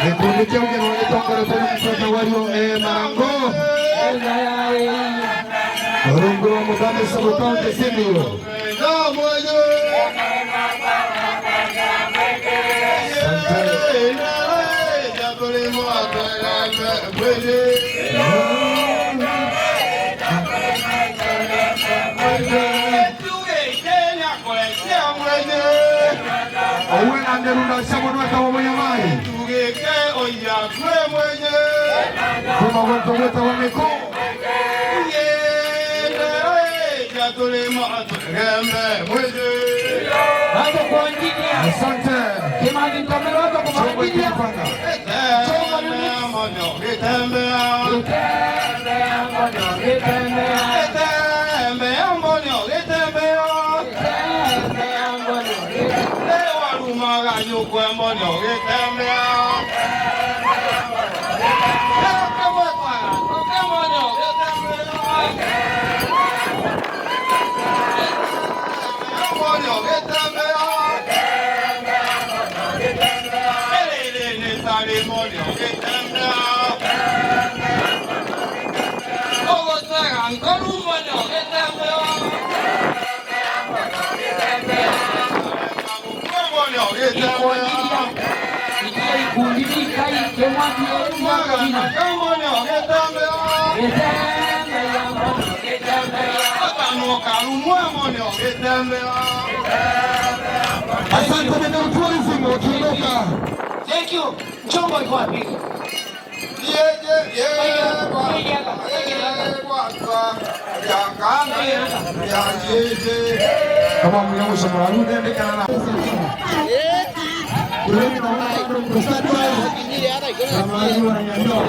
Kikundi cha ugeni walitokana kwa mtoto walio Marango. Rungu wa Mugame Sabukaunti Simiyu. Owe nanderunda shabono tawo mwenye tugeke oya kwe mwenye kuma wonto weta wameko yende ya tole ma tugembe mwenye hapo kwa injinia asante kimani kamera hapo kwa injinia choma ni mono getembe yo cuerpo no que cambia. Asante na tourism ukiondoka. Thank you. Chombo iko wapi? Kama mnamusha mwarude ndikana na. Kuleni na wao kwa mstari. Kama hiyo wananyanyua.